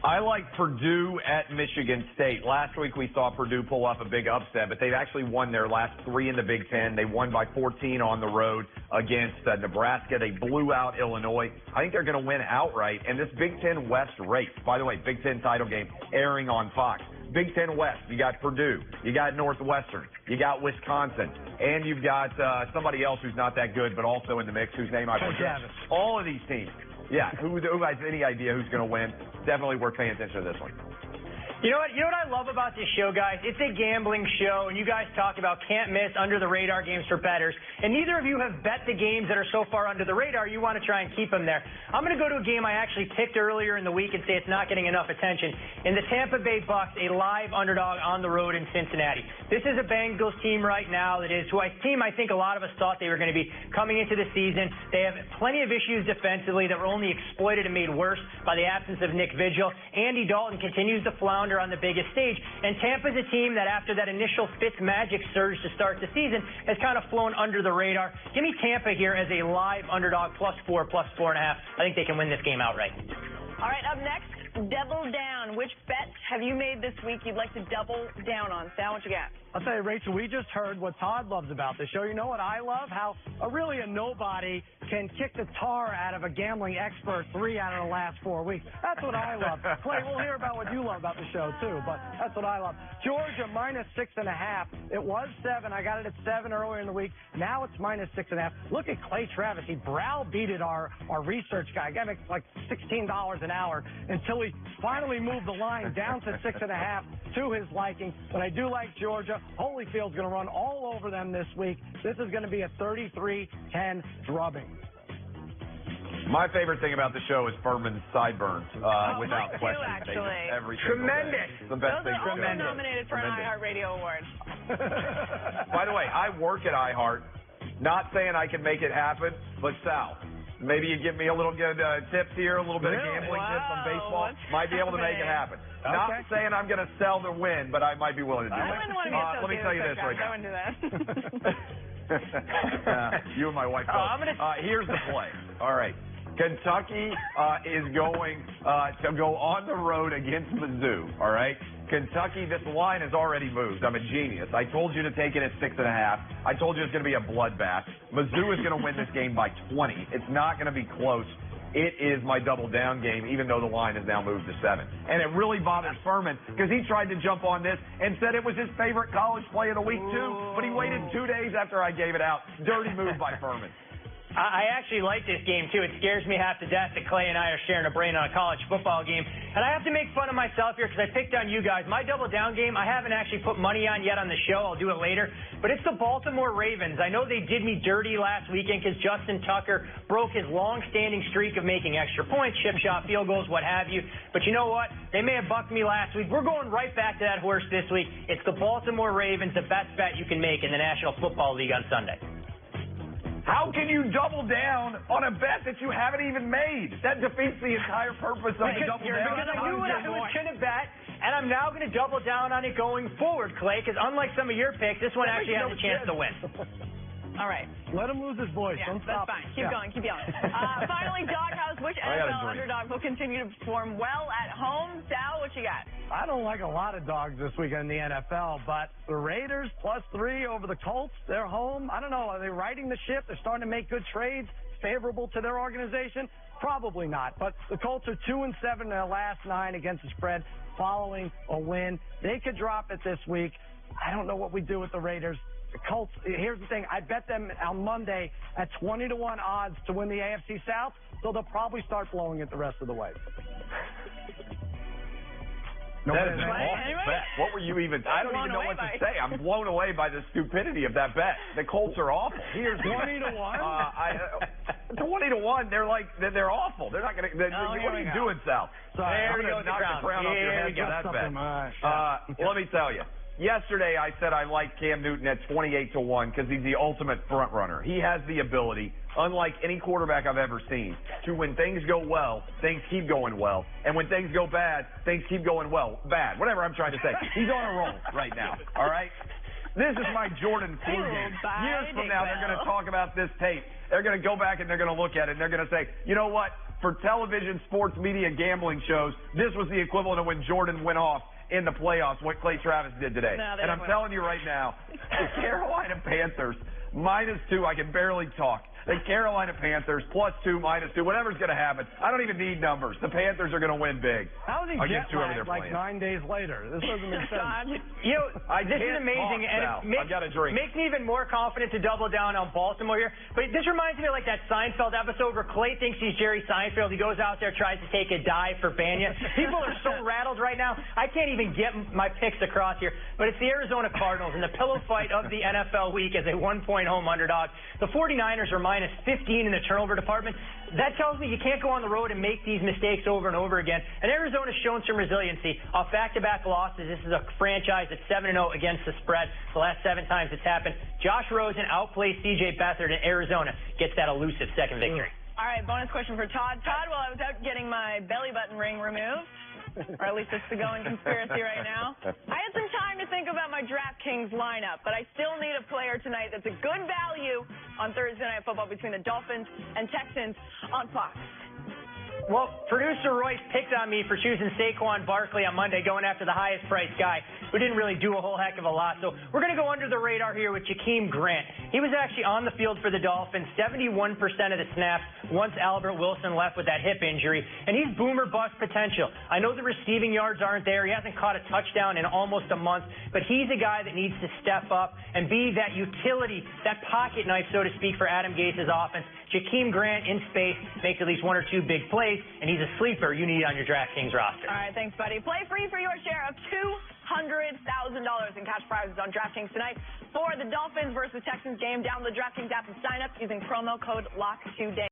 I like Purdue at Michigan State. Last week we saw Purdue pull off a big upset, but they've actually won their last 3 in the Big Ten. They won by 14 on the road against Nebraska. They blew out Illinois. I think they're going to win outright. And this Big Ten West race, by the way, Big Ten title game airing on Fox. Big Ten West, you got Purdue, you got Northwestern, you got Wisconsin, and you've got somebody else who's not that good but also in the mix, whose name I forget. All of these teams. Yeah, who has any idea who's going to win? Definitely worth paying attention to this one. You know what I love about this show, guys? It's a gambling show, and you guys talk about can't miss, under-the-radar games for bettors. And neither of you have bet the games that are so far under the radar, you want to try and keep them there. I'm going to go to a game I actually picked earlier in the week and say it's not getting enough attention. In the Tampa Bay Bucks, a live underdog on the road in Cincinnati. This is a Bengals team right now that is I think a lot of us thought they were going to be coming into the season. They have plenty of issues defensively that were only exploited and made worse by the absence of Nick Vigil. Andy Dalton continues to flounder on the biggest stage, and Tampa's a team that after that initial Fitzmagic surge to start the season has kind of flown under the radar. Give me Tampa here as a live underdog, +4, +4.5. I think they can win this game outright. All right, up next, double down. Which bets have you made this week you'd like to double down on? Sal, what you got? I'll tell you, Rachel, we just heard what Todd loves about the show. You know what I love? How really a nobody can kick the tar out of a gambling expert 3 out of the last 4 weeks. That's what I love. Clay, we'll hear about what you love about the show, too, but that's what I love. Georgia, -6.5. It was 7. I got it at 7 earlier in the week. Now it's -6.5. Look at Clay Travis. He browbeated our research guy. Guy makes like $16 an hour until he finally moved the line down to 6.5 to his liking. But I do like Georgia. Holyfield's going to run all over them this week. This is going to be a 33-10 drubbing. My favorite thing about the show is Furman's sideburns, without question. Actually. Tremendous. The best thing. Those are also nominated for an iHeartRadio award. By the way, I work at iHeart. Not saying I can make it happen, but Sal, maybe you give me a little good tips here, a little bit of gambling tips on baseball. Might be able to make it happen. Okay. Not saying I'm going to sell the win, but I might be willing to do that. Let me tell you this right now. Go into that. You and my wife both. Here's the play. All right. Kentucky is going to go on the road against Mizzou. All right. Kentucky, this line has already moved. I'm a genius. I told you to take it at 6.5. I told you it's going to be a bloodbath. Mizzou is going to win this game by 20. It's not going to be close. It is my double down game, even though the line has now moved to 7. And it really bothers Furman because he tried to jump on this and said it was his favorite college play of the week, too. But he waited 2 days after I gave it out. Dirty move by Furman. I actually like this game, too. It scares me half to death that Clay and I are sharing a brain on a college football game. And I have to make fun of myself here because I picked on you guys. My double down game, I haven't actually put money on yet on the show. I'll do it later. But it's the Baltimore Ravens. I know they did me dirty last weekend because Justin Tucker broke his long-standing streak of making extra points, chip shot, field goals, what have you. But you know what? They may have bucked me last week. We're going right back to that horse this week. It's the Baltimore Ravens, the best bet you can make in the National Football League on Sunday. How can you double down on a bet that you haven't even made? That defeats the entire purpose of the double down. Because I knew what I was going to bet, and I'm now going to double down on it going forward, Clay, because unlike some of your picks, this one actually has a chance to win. All right. Let him lose his voice. Yeah, Don't that's stop. fine. Keep going. Keep yelling. Finally, Doghouse, which NFL underdog will continue to perform well at home? Sal, what you got? I don't like a lot of dogs this weekend in the NFL, but the Raiders +3 over the Colts. They're home. I don't know. Are they riding the ship? They're starting to make good trades favorable to their organization? Probably not. But the Colts are 2-7 in their last 9 against the spread following a win. They could drop it this week. I don't know what we do with the Raiders. The Colts, here's the thing. I bet them on Monday at 20-1 odds to win the AFC South, so they'll probably start blowing it the rest of the way. That is an awful bet. What were you even? I don't even know what to say. I'm blown away by the stupidity of that bet. The Colts are awful. Here's 20-1. 20-1. They're awful. They're not going to. What are you doing, Sal? There we go. Knock the crown off your head for that bet. Let me tell you. Yesterday, I said I like Cam Newton at 28-1 because he's the ultimate front runner. He has the ability, unlike any quarterback I've ever seen, to when things go well, things keep going well, and when things go bad, things keep going bad. Whatever I'm trying to say. He's on a roll right now. All right. This is my Jordan flu game. Years from now, they're going to talk about this tape. They're going to go back and they're going to look at it and they're going to say, you know what? for television, sports, media, gambling shows, this was the equivalent of when Jordan went off in the playoffs, what Clay Travis did today. No, and I'm telling you right now, the Carolina Panthers, -2, I can barely talk. The Carolina Panthers, +2, -2, whatever's going to happen. I don't even need numbers. The Panthers are going to win big. How is he jet lagged like 9 days later? This doesn't make sense. You know, this is amazing, and I've got a drink. Makes me even more confident to double down on Baltimore here. But this reminds me of like that Seinfeld episode where Clay thinks he's Jerry Seinfeld. He goes out there, tries to take a dive for Banya. People are so rattled right now. I can't even get my picks across here. But it's the Arizona Cardinals in the pillow fight of the NFL week as a 1-point home underdog. The 49ers are -15 in the turnover department. That tells me you can't go on the road and make these mistakes over and over again. And Arizona's shown some resiliency off back-to-back losses. This is a franchise that's 7-0 against the spread. The last 7 times it's happened. Josh Rosen outplays C.J. Beathard, and Arizona gets that elusive second victory. All right, bonus question for Todd. Todd, while I was out getting my belly button ring removed, or at least it's the going conspiracy right now, I had some time to think about my DraftKings lineup, but I still need a player tonight that's a good value on Thursday Night Football between the Dolphins and Texans on Fox. Well, producer Royce picked on me for choosing Saquon Barkley on Monday, going after the highest priced guy who didn't really do a whole heck of a lot. So we're going to go under the radar here with Jakeem Grant. He was actually on the field for the Dolphins 71% of the snaps once Albert Wilson left with that hip injury, and he's boomer bust potential. I know the receiving yards aren't there. He hasn't caught a touchdown in almost a month, but he's a guy that needs to step up and be that utility, that pocket knife, so to speak, for Adam Gase's offense. Jakeem Grant in space makes at least 1 or 2 big plays, and he's a sleeper you need on your DraftKings roster. All right, thanks, buddy. Play free for your share of $200,000 in cash prizes on DraftKings tonight for the Dolphins versus Texans game. Download the DraftKings app and sign up using promo code LOCK today.